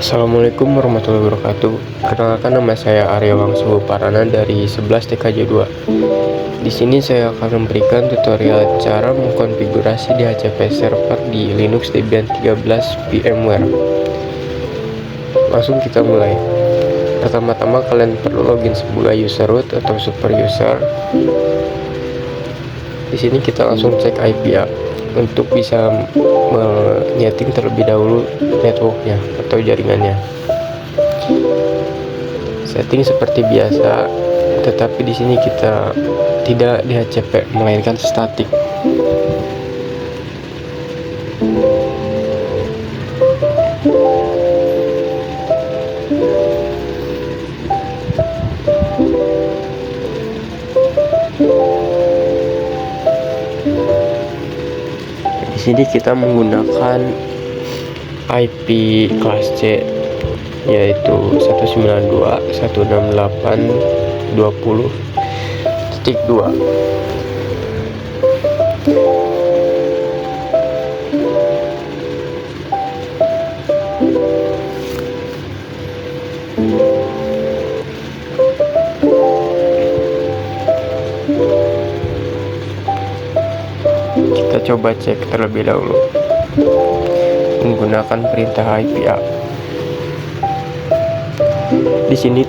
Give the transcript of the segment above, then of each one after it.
Assalamualaikum warahmatullahi wabarakatuh. Perkenalkan, nama saya Arya Wangsuhu Parana dari 11 TKJ 2. Di sini saya akan memberikan tutorial cara mengkonfigurasi DHCP server di Linux Debian 13 VMware. Langsung kita mulai. Pertama-tama kalian perlu login sebagai user root atau super user. Di sini kita langsung cek IP ya, untuk bisa menyeting terlebih dahulu networknya atau jaringannya. Setting seperti biasa, tetapi di sini kita tidak DHCP melainkan statik. Di sini kita menggunakan IP kelas C, yaitu 192.168.20.2. Kita coba cek terlebih dahulu menggunakan perintah IPA. Di sini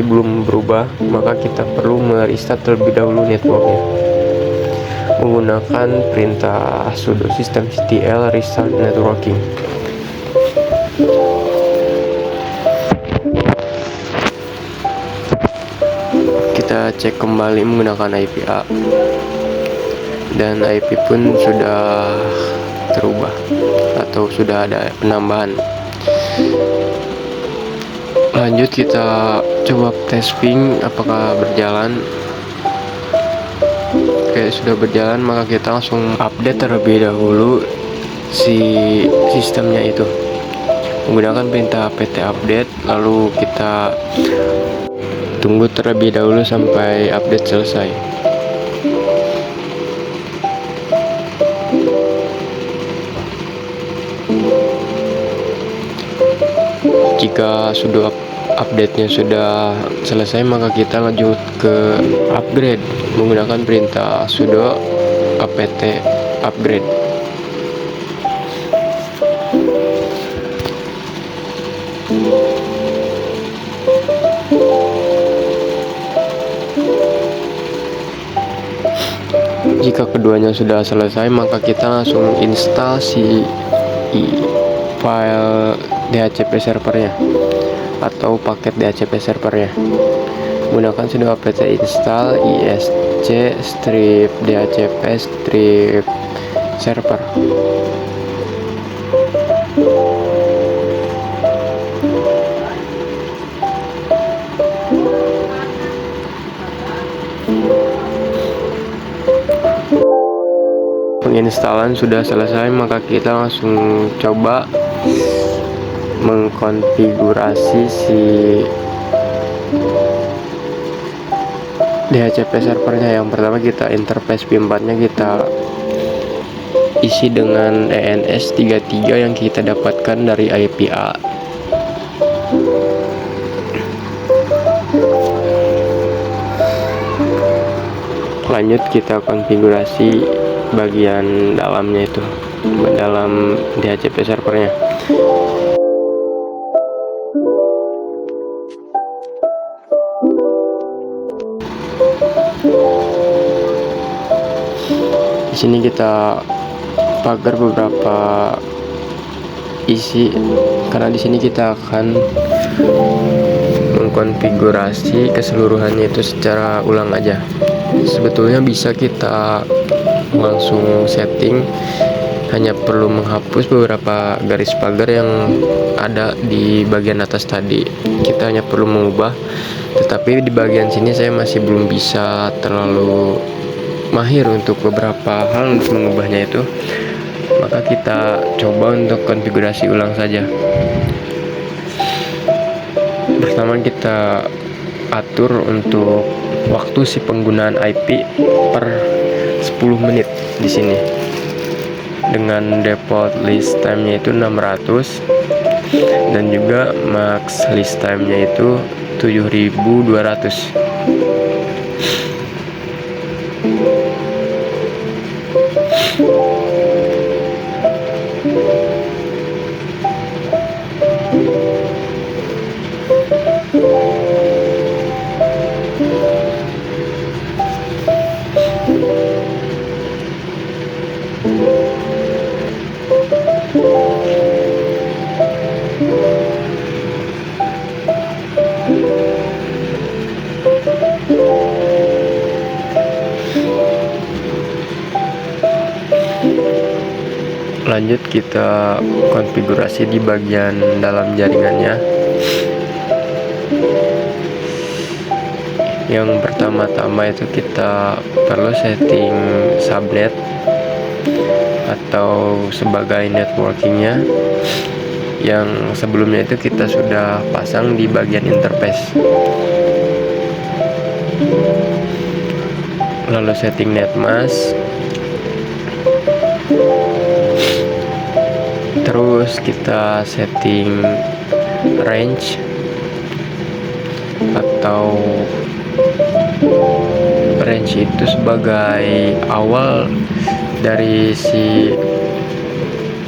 belum berubah, maka kita perlu merestart terlebih dahulu networknya menggunakan perintah sudo systemctl restart networking. Kita cek kembali menggunakan IPA, dan IP pun sudah terubah atau sudah ada penambahan. Lanjut kita coba tes ping apakah berjalan. Oke, sudah berjalan, maka kita langsung update terlebih dahulu si sistemnya itu menggunakan perintah pt update. Lalu kita tunggu terlebih dahulu sampai update selesai. Jika sudah update-nya sudah selesai, maka kita lanjut ke upgrade menggunakan perintah sudo apt upgrade. Jika keduanya sudah selesai, maka kita langsung install si file DHCP servernya atau paket DHCP servernya menggunakan sudo apt install isc strip dhcp strip server. Penginstalan sudah selesai, maka kita langsung coba mengkonfigurasi si DHCP servernya. Yang pertama, kita interface P4-nya kita isi dengan ENS33 yang kita dapatkan dari IPA. Lanjut kita konfigurasi bagian dalamnya itu, dalam DHCP servernya. Di sini kita pagar beberapa isi, karena di sini kita akan mengkonfigurasi keseluruhannya itu secara ulang aja. Sebetulnya bisa kita langsung setting, hanya perlu menghapus beberapa garis pagar yang ada di bagian atas tadi. Kita hanya perlu mengubah, tetapi di bagian sini saya masih belum bisa terlalu mahir untuk beberapa hal untuk mengubahnya itu, maka kita coba untuk konfigurasi ulang saja. Pertama, kita atur untuk waktu si penggunaan IP per 10 menit di sini dengan default list time-nya itu 600. dan juga max list time-nya itu 7.200. Lanjut kita konfigurasi di bagian dalam jaringannya. Yang pertama-tama itu kita perlu setting subnet atau sebagai networkingnya, yang sebelumnya itu kita sudah pasang di bagian interface. Lalu setting netmask, terus kita setting range atau range itu sebagai awal dari si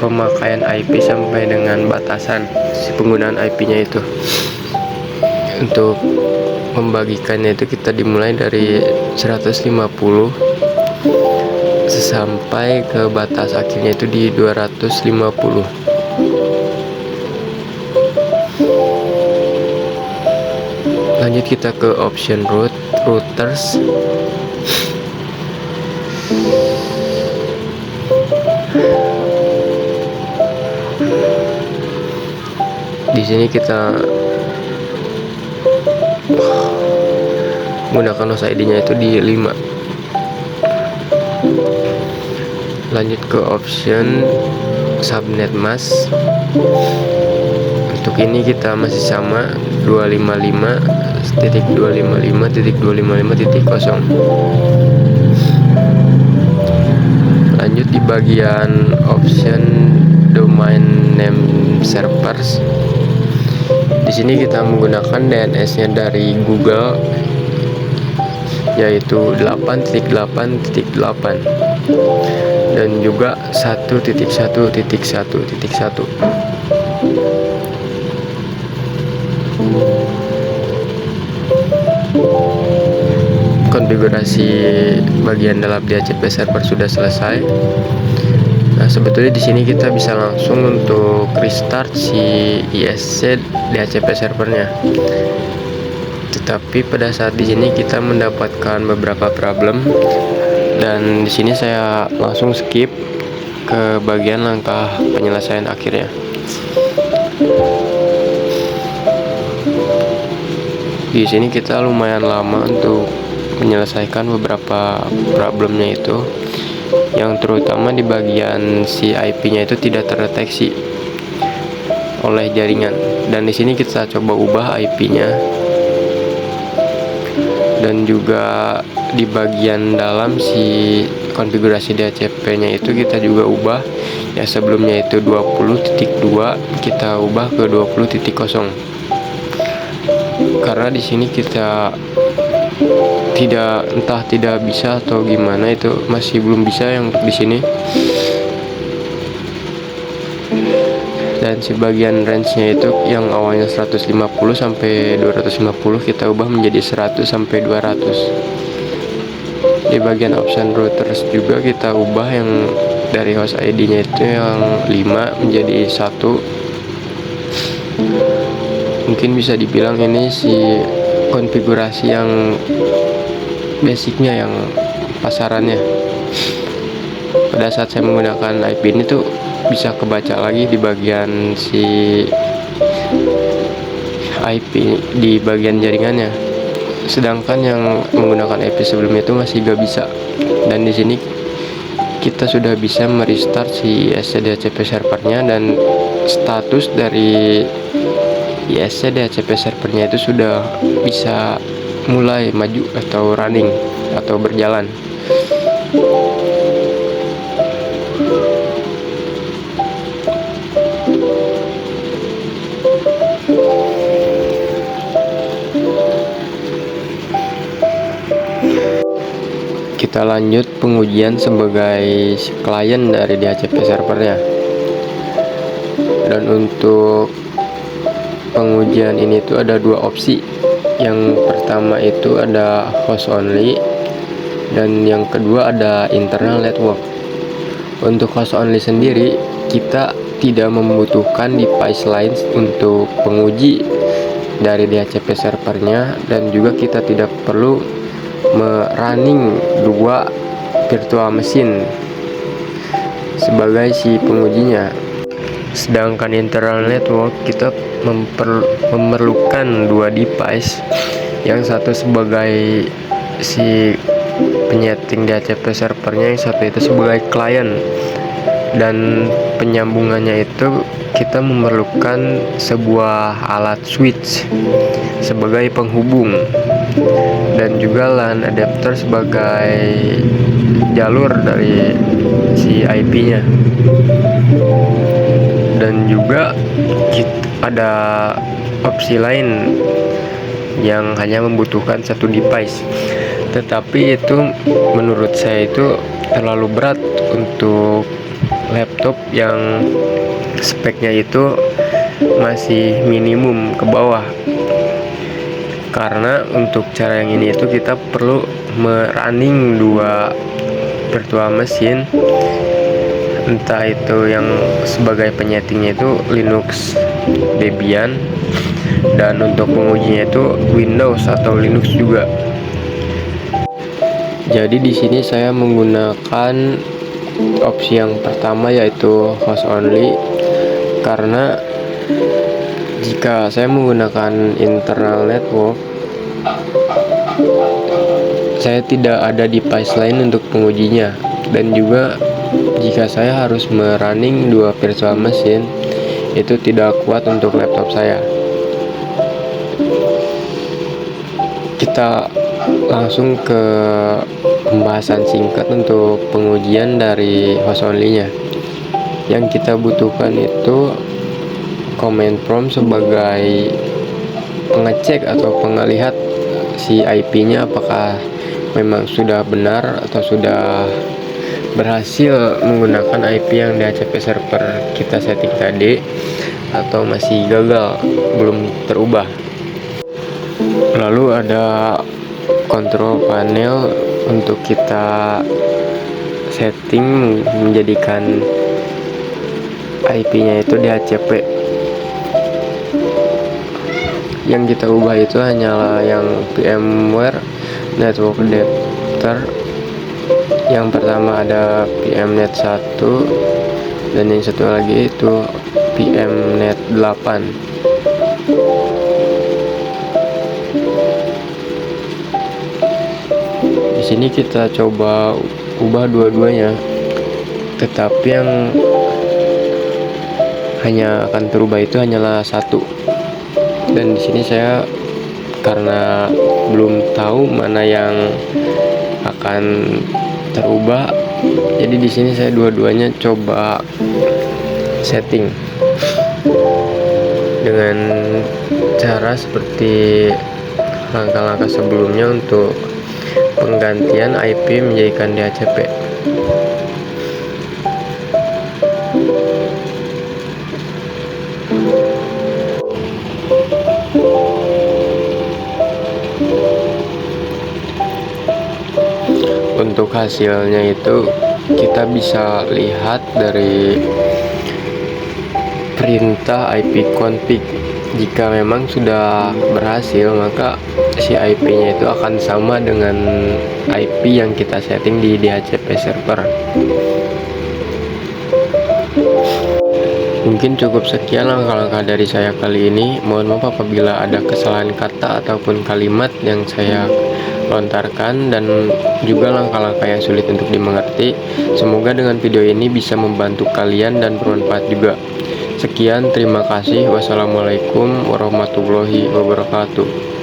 pemakaian IP sampai dengan batasan si penggunaan IP-nya itu. Untuk membagikannya itu kita dimulai dari 150 sampai ke batas akhirnya itu di 250. Lanjut kita ke option routers. Di sini kita menggunakan host ID-nya itu di 5. Lanjut ke option subnet mask. Untuk ini kita masih sama 255.255.255.0. Lanjut di bagian option domain name servers. Di sini kita menggunakan DNS-nya dari Google, yaitu 8.8.8 dan juga 1.1.1.1. Konfigurasi bagian dalam DHCP server sudah selesai. Nah, sebetulnya di sini kita bisa langsung untuk restart si ISC DHCP servernya. Tetapi pada saat di sini kita mendapatkan beberapa problem, dan di sini saya langsung skip ke bagian langkah penyelesaian akhirnya. Di sini kita lumayan lama untuk menyelesaikan beberapa problemnya itu, yang terutama di bagian si IP-nya itu tidak terdeteksi oleh jaringan. Dan di sini kita coba ubah IP-nya, dan juga di bagian dalam si konfigurasi DHCP-nya itu kita juga ubah, ya sebelumnya itu 20.2 kita ubah ke 20.0. Karena di sini kita tidak bisa atau gimana, itu masih belum bisa yang di sini. Dan sebagian range-nya itu yang awalnya 150 sampai 250 kita ubah menjadi 100 sampai 200. Di bagian option routers juga kita ubah yang dari host ID-nya itu yang 5 menjadi 1. Mungkin bisa dibilang ini si konfigurasi yang basicnya, yang pasarannya. Pada saat saya menggunakan IP ini tuh bisa kebaca lagi di bagian si IP di bagian jaringannya, sedangkan yang menggunakan IP sebelumnya itu masih gak bisa. Dan di sini kita sudah bisa merestart si ISC DHCP servernya, dan status dari ISC DHCP servernya itu sudah bisa mulai maju atau running atau berjalan. kita lanjut pengujian sebagai klien dari DHCP servernya. Dan untuk pengujian ini tuh ada dua opsi. Yang pertama itu ada host only, dan yang kedua ada internal network. Untuk host only sendiri, kita tidak membutuhkan device lain untuk penguji dari DHCP servernya, dan juga kita tidak perlu running dua virtual machine sebagai si pengujinya. Sedangkan internal network kita memerlukan dua device, yang satu sebagai si penyeting DHCP servernya, yang satu itu sebagai klien. Dan penyambungannya itu kita memerlukan sebuah alat switch sebagai penghubung, dan juga LAN adapter sebagai jalur dari si IP-nya. Dan juga ada opsi lain yang hanya membutuhkan satu device, tetapi itu menurut saya itu terlalu berat untuk laptop yang speknya itu masih minimum ke bawah. Karena untuk cara yang ini itu kita perlu running dua virtual machine, entah itu yang sebagai penyetingnya itu Linux Debian, dan untuk pengujinya itu Windows atau Linux juga. Jadi di sini saya menggunakan opsi yang pertama, yaitu host only, karena jika saya menggunakan internal network, saya tidak ada device lain untuk pengujinya. Dan juga jika saya harus merunning dua virtual machine, itu tidak kuat untuk laptop saya. Kita langsung ke pembahasan singkat untuk pengujian dari host only-nya. Yang kita butuhkan itu command prompt sebagai pengecek atau pengelihat si IP-nya apakah memang sudah benar atau sudah berhasil menggunakan IP yang DHCP server kita setting tadi, atau masih gagal, belum terubah. Lalu ada control panel untuk kita setting menjadikan IP-nya itu DHCP. Yang kita ubah itu hanyalah yang VMware Network Adapter. Yang pertama ada VMnet 1, dan yang satu lagi itu VMnet 8. Di sini kita coba ubah dua-duanya, tetapi yang hanya akan terubah itu hanyalah satu. Dan di sini saya karena belum tahu mana yang akan terubah, jadi di sini saya dua-duanya coba setting dengan cara seperti langkah-langkah sebelumnya untuk penggantian IP menjadikan DHCP. Untuk hasilnya itu kita bisa lihat dari perintah IP config. Jika memang sudah berhasil, maka si IP-nya itu akan sama dengan IP yang kita setting di DHCP server. Mungkin cukup sekian langkah-langkah dari saya kali ini. Mohon maaf apabila ada kesalahan kata ataupun kalimat yang saya lontarkan, dan juga langkah-langkah yang sulit untuk dimengerti. Semoga dengan video ini bisa membantu kalian dan bermanfaat juga. Sekian, terima kasih. Wassalamualaikum warahmatullahi wabarakatuh.